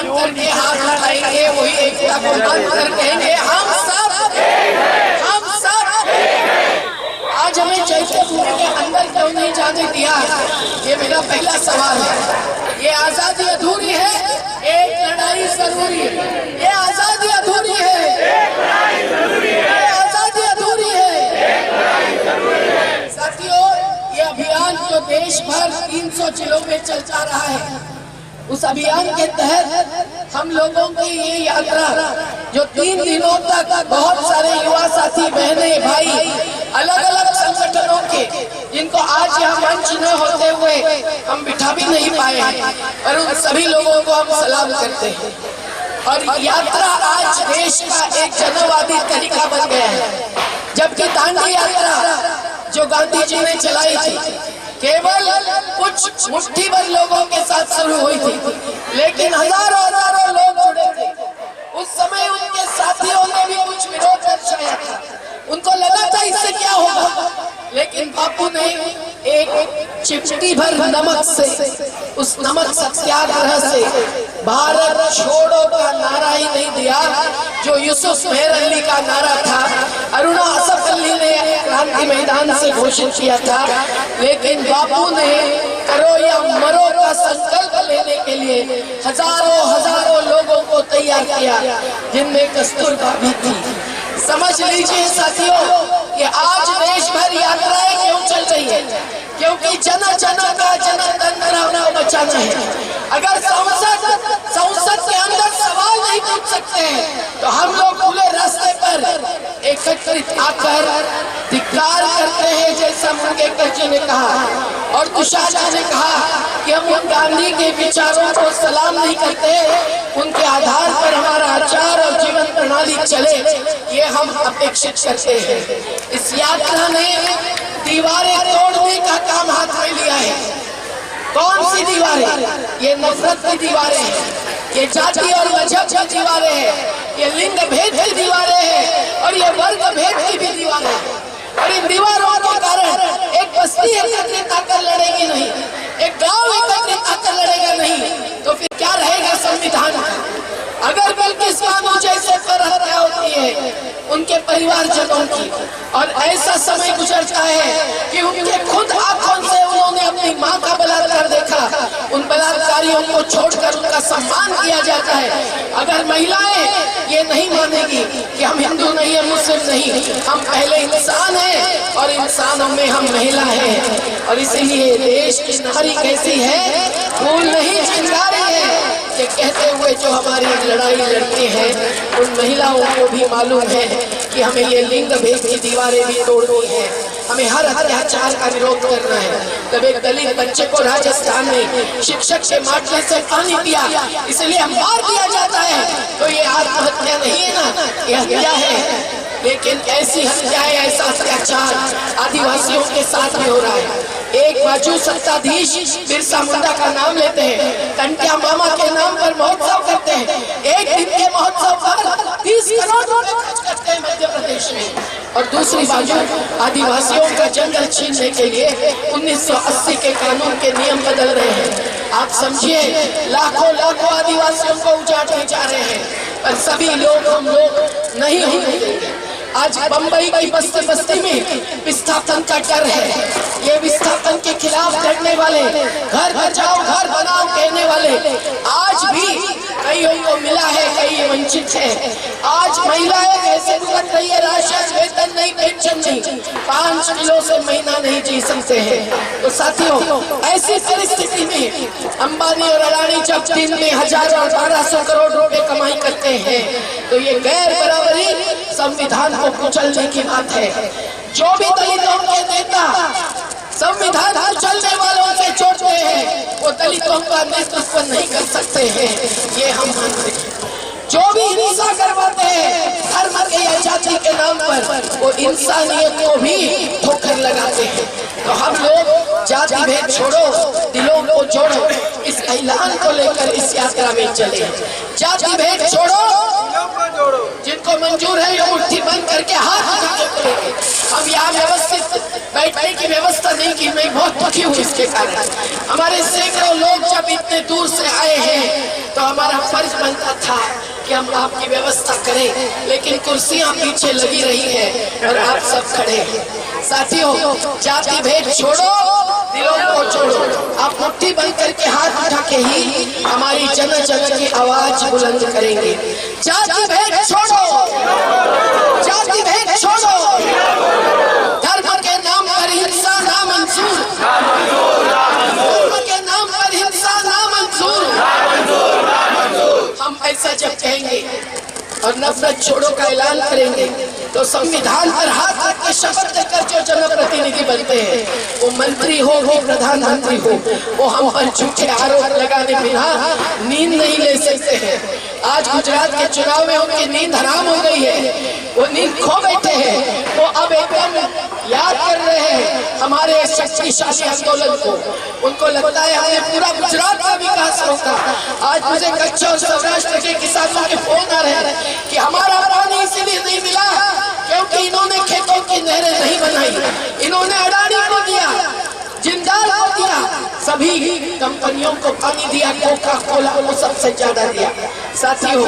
बंद करके हाथ उठाएंगे, वही एकता को बंद कर कहेंगे हम सब। आज हमें चैत्यपुरी के अंदर क्यों नहीं जाने दिया, ये मेरा पहला सवाल है। ये आजादी अधूरी है, एक लड़ाई जरूरी है। ये आजादी अधूरी है, ये आजादी अधूरी है। साथियों, ये अभियान जो देश भर 300 जिलों में चलता रहा है, उस अभियान के तहत हम लोगों की ये यात्रा जो 3 दिनों तक बहुत सारे युवा साथी, बहने, भाई, अलग अलग संगठनों के, जिनको आज यहाँ मंच न होते हुए हम बिठा भी नहीं पाए, और उन सभी लोगों को हम सलाम करते हैं। और यात्रा आज देश का एक जनवादी तरीका बन गया है। जबकि दांडी यात्रा जो गांधी जी ने चलाई थी, केवल कुछ मुट्ठी भर लोगों के साथ शुरू हुई थी, लेकिन हजारों लोग जुड़े थे। उस समय उनके साथियों ने भी कुछ विरोध दर्शाया था, उनको लगा था इससे क्या होगा, लेकिन बापू ने एक चिमटी भर नमक से, उस नमक सत्याग्रह से भारत छोड़ो का नारा ही नहीं दिया, जो यूसुफ मेहर अली का नारा था, अरुणा असफ अली ने क्रांति मैदान से घोषित किया था, लेकिन बापू ने करो या मरो का संकल्प लेने के लिए हजारों लोगों को तैयार किया, जिनमें कस्तूरबा भी थी। समझ लीजिए साथियों कि आज देश भर यात्राएं क्यों चल रही है, क्योंकि जन का जनतंत्र बचाना है। अगर संसद के अंदर सवाल नहीं पूछ सकते हैं, तो हम लोग खुले रास्ते पर एकत्रित आकर धिक्कार करते हैं, जैसा मंगेशकर जी ने कहा और तुषार जी ने कहा कि हम उन गांधी के विचारों को सलाम नहीं करते, उनके आधार पर हमारा आचार और जीवन प्रणाली चले, ये हम अपेक्षित करते हैं। इस यात्रा ने दीवारें तोड़ने का काम हाथ में लिया है। कौन सी दीवारें? ये नफरत की दीवारें हैं, ये जाति और मजहब की दीवारें हैं, ये लिंग भेद की दीवारें हैं, और ये वर्ग भेद की भी दीवारें हैं। और इन दीवारों के कारण एक बस्ती एकत्रित आकर लड़ेगी नहीं, एक गांव एकत्रित आकर लड़ेगा नहीं, तो फिर क्या रहेगा संविधान का? अगर बिल्किस बानो जैसे पर हत्या होती है उनके परिवारजनों की, और ऐसा समय गुजरता है कि उनके खुद आंखों से उन्होंने अपनी मां का बलात्कार देखा, उन बलात्कारियों को छोड़कर उनका सम्मान किया जाता है। अगर महिलाएं ये नहीं मानेगी कि हम हिंदू नहीं है, मुस्लिम नहीं, हम पहले इंसान हैं और इंसानों में हम महिला हैं, और इसीलिए देश की नारी कैसी है, फूल नहीं चिंगारी है, ये कहते हुए जो हमारी लड़ाई लड़ते हैं, उन महिलाओं को भी मालूम है कि हमें ये लिंग भेद की दीवारें भी तोड़नी है, हमें हर अत्याचार का विरोध करना है। जब एक दलित बच्चे को राजस्थान में शिक्षक के माटले से पानी पिया, इसलिए मार दिया जाता है, तो ये आत्महत्या नहीं है ना, ये हत्या है। लेकिन ऐसी हत्याएं, ऐसा अत्याचार आदिवासियों के साथ में हो रहा है। एक बाजू सत्ताधीश बिरसा मुंडा का नाम लेते हैं, कंटिया मामा के नाम पर महोत्सव करते हैं, एक दिन के महोत्सव पर 30 करोड़ रुपए खर्च करते हैं मध्य प्रदेश में, और दूसरी बाजू आदिवासियों का जंगल छीनने के लिए 1980 के कानून के नियम बदल रहे हैं। आप समझिए, लाखों आदिवासियों को उजाड़ने जा रहे हैं, पर सभी लोग हम लोग नहीं होंगे। आज बंबई की बस्ती में विस्थापन का डर है। ये विस्थापन के खिलाफ लड़ने वाले, घर बचाओ घर बनाओ कहने वाले, आज भी कईयों को मिला है, कई वंचित है। आज महिलाएं कैसे भुगत रही है, राशन, वेतन नहीं, पेंशन नहीं, 5 किलो से महीना नहीं जी सकते हैं। तो साथियों, ऐसी परिस्थिति में अंबानी और अडानी जब दिन में 1000 और 1200 करोड़ रुपए कमाई करते हैं, तो ये गैर बराबरी संविधान को कुचलने की बात है। जो भी दलितों के नेता संविधान कुचलने वालों से जोड़ते हैं, वो दलितों का नेतृत्व नहीं कर सकते हैं, ये हम मानते हैं। जो भी हिंसा करवाते हैं धर्म के या जाति के नाम पर, वो इंसानियत को भी ठोकर लगाते हैं। तो हम लोग जाति भेद छोड़ो, दिलों को जोड़ो, इस ऐलान को लेकर इस यात्रा में चले। जाति भेद छोड़ो, जिनको मंजूर है ये मुट्ठी बंद करके हाथ उठा के हम यहाँ व्यवस्थित बैठने की व्यवस्था नहीं की। मैं बहुत दुखी हूँ इसके कारण। हमारे सैकड़ों लोग जब इतने दूर से आए हैं तो हमारा फर्ज बनता था कि हम आपकी व्यवस्था करें, लेकिन कुर्सियां पीछे लगी रही है और आप सब खड़े हैं। साथियों, जाति भेद छोड़ो, दिलों को जोड़ो। आप मुट्ठी बंद करके हाथ उठा के ही हमारी जन जन की आवाज बुलंद करेंगे। जाति भेद छोड़ो, जाति भेद छोड़ो, धर्म के नाम पर हिंसा ना मंजूर, धर्म के नाम पर हिंसा ना मंजूर। हम ऐसा जब कहेंगे और नफरत छोड़ो का ऐलान करेंगे तो संविधान पर हाथ रख के शपथ लेकर जो जनप्रतिनिधि बनते हैं, वो मंत्री हो वो प्रधानमंत्री हो, वो हम पर झूठे आरोप लगाने बिना नींद नहीं ले सकते हैं। आज गुजरात के चुनाव में उनकी नींद हराम हो गई है, वो नींद खो बैठे हैं। वो अब एकदम याद कर रहे हैं हमारे शक्तिशाली आंदोलन को। उनको लगता है हमें पूरा गुजरात का विकास होगा। आज मुझे कच्छ और सौराष्ट्र के किसानों के फोन आ रहे हैं कि हमारा पानी इसलिए नहीं मिला क्योंकि इन्होंने खेतों की नहरें नहीं बनाई, इन्होंने अडानी को दिया, जिंदाल को दिया, सभी कंपनियों को पानी दिया, कोका कोला को सबसे ज्यादा दिया। साथियों,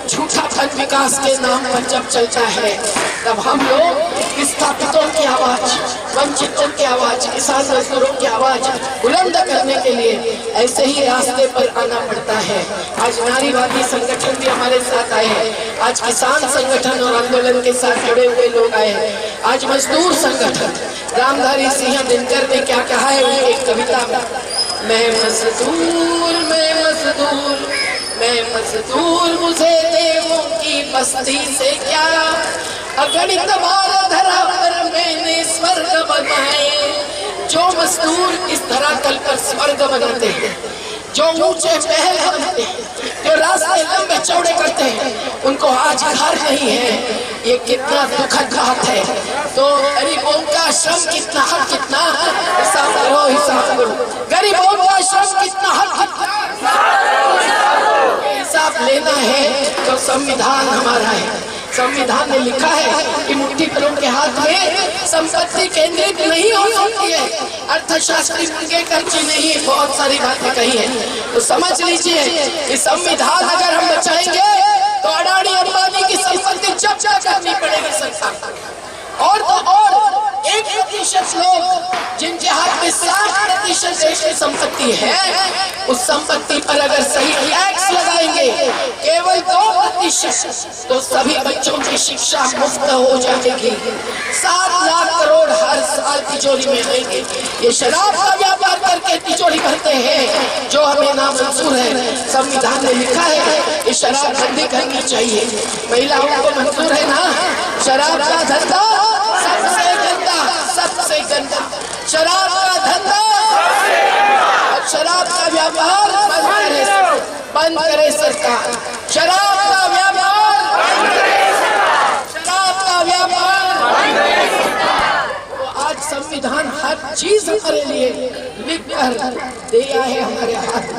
झूठा धन विकास के नाम पर जब चलता है तब हम लोग विस्थापितों की आवाज, वंचितों की आवाज, किसान मजदूरों की आवाज बुलंद करने के लिए ऐसे ही रास्ते पर आना पड़ता है। आज नारीवादी संगठन भी हमारे साथ आए हैं, आज किसान संगठन और आंदोलन के साथ जुड़े हुए लोग आए हैं, आज मजदूर संगठन। रामधारी सिंह दिनकर ने क्या कहा है उनकी एक कविता में, मैं मजदूर, मैं मजदूर, मैं मजदूर, मुझे देवों की बस्ती से क्या, अगणित बार धरा पर मैंने स्वर्ग बनाए। जो मजदूर इस धरातल पर स्वर्ग बनाते हैं, जो ऊंचे महल बनाते हैं, जो रास्ते लंबे चौड़े करते हैं, उनको आज घर नहीं है। ये कितना दुखद बात है। तो गरीबों का श्रम कितना हक कितना, हिसाब करो, हिसाब करो। गरीबों का श्रम कितना हक कितना, हिसाब लेना है तो संविधान हमारा है। संविधान ने लिखा है कि मुट्ठी भरों के हाथ में संपत्ति केंद्रित नहीं हो सकती है। अर्थशास्त्री मंगेकर जी ने ही बहुत सारी बातें कही है। तो समझ लीजिए कि संविधान अगर हम बचाएंगे तो अडानी अंबानी की संपत्ति जब्त करनी पड़ेगी सरकार। और तो और 1% लोग जिनके हाथ में 60% देश की संपत्ति है, उस संपत्ति पर अगर सही टैक्स लगाएंगे केवल 2%, तो सभी बच्चों की शिक्षा मुफ्त हो जाएगी। 7 लाख करोड़ हर साल तिजोरी में आएंगे। ये शराब का व्यापार करके तिजोरी भरते हैं जो हमें नामंजूर है। संविधान ने लिखा है कि शराब बंदी करनी चाहिए। महिलाओं को मंजूर है ना? शराब का धंधा सबसे गंदा, सबसे गंदा शराब का धंधा और शराब का व्यापार बंद करे सरकार। शराब का व्यापार, शराब का व्यापार। तो आज संविधान हर चीज हमारे लिए लिख कर दिया है हमारे हाथ।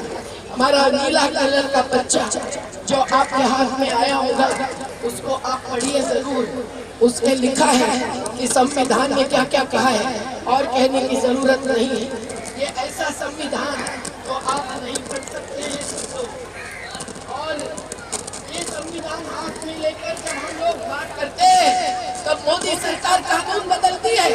हमारा नीला कलर का बच्चा जो आपके हाथ में आया होगा उसको आप पढ़िए जरूर। उसमें लिखा है कि संविधान में क्या क्या कहा है और कहने की जरूरत नहीं है। ये ऐसा संविधान तो आप नहीं पढ़ सकते हैं। और ये संविधान हाथ में लेकर जब हम लोग बात करते हैं तब मोदी सरकार कानून बदलती है,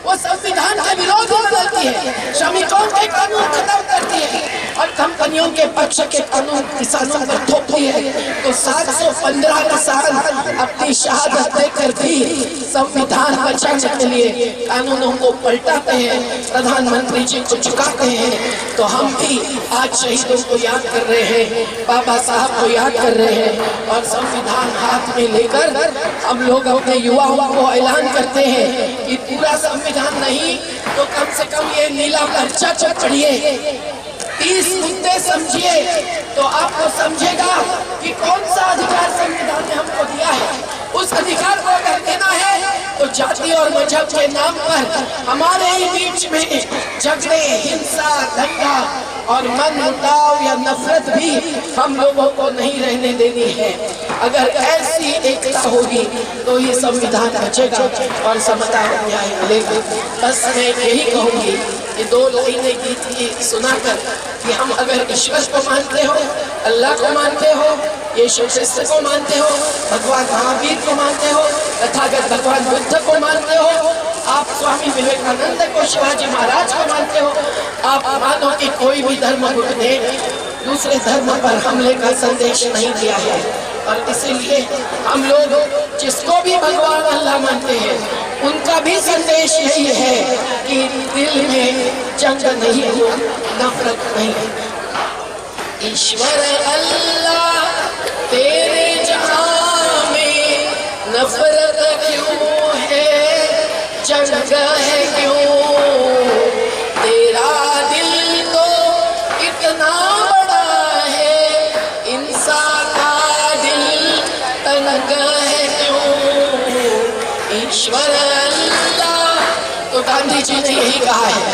वो संविधान के विरोध में बदलती है। श्रमिकों के कानून खत्म करती है और कंपनियों के पक्ष के कानून किसानों पर थोपती है। तो 715 किसान अपनी शहादत देकर भी संविधान बचाने के लिए कानूनों को पलटाते हैं, प्रधानमंत्री जी को झुकाते हैं। तो हम भी आज शहीदों को याद कर रहे हैं, बाबा साहब को याद कर रहे हैं और संविधान हाथ में लेकर हम लोग अपने युवाओं को ऐलान करते हैं कि पूरा संविधान नहीं तो कम से कम ये नीला पर्चा तो पढ़िए, 30 मुद्दे समझिए तो आपको समझेगा कि कौन सा अधिकार संविधान ने हमको दिया है। उस अधिकार को अगर देना है तो जाति और मजहब के नाम पर हमारे ही बीच में झगड़े, हिंसा, दंगा और मनमुटाव या नफरत भी हम लोगों को नहीं रहने देनी है। अगर ऐसी एकता होगी तो ये संविधान बचेगा और समता और न्याय मिलेगा। बस मैं यही कहूँगी कि 2 लाइनें गीत की सुनाकर कि हम अगर ईश्वर को मानते हो, अल्लाह को मानते हो, यीशु ख्रिस्त को मानते हो, भगवान महावीर को मानते हो, तथागत भगवान बुद्ध को मानते हो, आप स्वामी विवेकानंद को, शिवाजी महाराज को मानते हो, आप मानो कि कोई भी धर्म गुरु ने दूसरे धर्म पर हमले का संदेश नहीं दिया है। और इसीलिए हम लोग जिसको भी भगवान अल्लाह मानते हैं उनका भी संदेश यही है कि दिल में जंग नहीं हो, नफरत नहीं। ईश्वर अल्लाह तेरे जहां में नफरत क्यों है, जंग है क्यों? तेरा दिल तो इतना बड़ा है, इंसान का दिल तंग है क्यों? ईश्वर अल्लाह। तो गांधी जी ने यही कहा है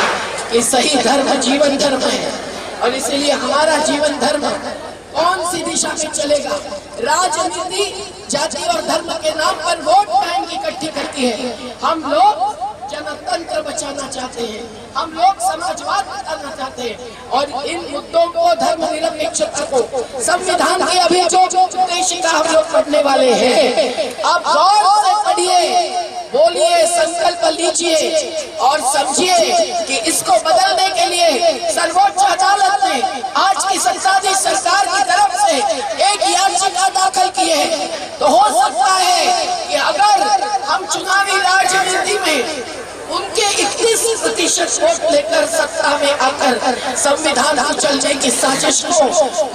कि सही धर्म जीवन धर्म है, और इसीलिए हमारा जीवन धर्म कौन सी दिशा में चलेगा? राजनीति जाति और धर्म के नाम पर वोट बैंक इकट्ठी करती है। हम लोग जनतंत्र बचाना चाहते हैं, हम लोग समाजवाद बचाना चाहते हैं, और इन मुद्दों को, धर्म निरपेक्षता को, संविधान की अभी जो उद्देशिका हम लोग पढ़ने वाले हैं, आप गौर से पढ़िए, बोलिए, संकल्प लीजिए और समझिए कि इसको बदलने के लिए सर्वोच्च अदालत ने आज की संसदीय सरकार की तरफ से एक याचिका दाखिल की है। तो हो सकता है कि अगर हम चुनावी राजनीति में उनके 21% वोट लेकर सत्ता में आकर संविधान को चलने की साजिश को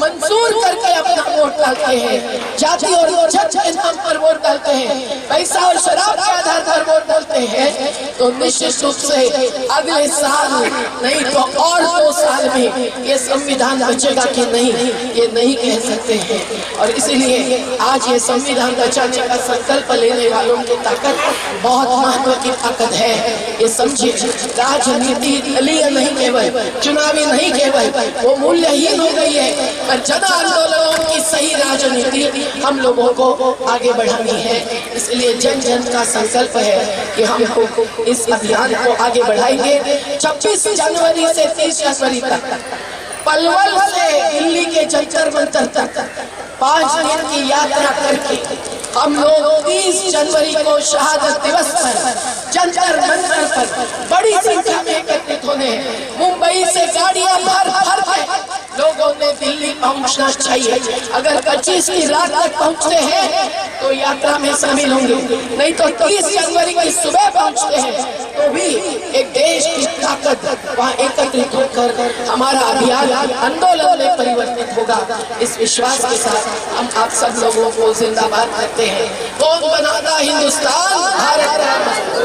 मंजूर करके अपना वोट डालते हैं, जाति और धर्म के नाम पर वोट डालते हैं, पैसा और शराब के आधार पर वोट डालते हैं, तो निश्चित रूप से अगले साल नहीं तो और 2 साल में ये संविधान बचेगा कि नहीं, ये नहीं कह सकते हैं। और इसीलिए आज ये संविधान बचाने का संकल्प लेने वालों की ताकत बहुत महत्व की ताकत है। ये समझिए, राजनीति दलीय नहीं केवल, चुनावी नहीं केवल, वो मूल्यहीन हो गई है, पर जन आंदोलनों की सही राजनीति हम लोगों को आगे बढ़ानी है। इसलिए जन जन का संकल्प है कि हम इस अभियान को आगे बढ़ाएंगे। 26 जनवरी से 30 जनवरी तक पलवल से दिल्ली के जंतर मंतर तक 5 दिन की यात्रा करके हम लोग 30 जनवरी को शहादत दिवस पर जंतर मंतर पर बड़ी संख्या में एकत्रित होने, मुंबई से गाड़ियां भर भर के लोगों ने दिल्ली पहुंचना चाहिए। अगर 25 की रात तक पहुंचते हैं तो यात्रा में शामिल होंगे, नहीं तो 30 जनवरी की सुबह पहुंचते हैं तो भी एक देश की ताकत वहाँ एकत्रित होकर हमारा अभियान आंदोलन में परिवर्तित होगा। इस विश्वास के साथ हम आप सब लोगों को जिंदाबाद करते हैं। कौन बनाता हिंदुस्तान? भारत।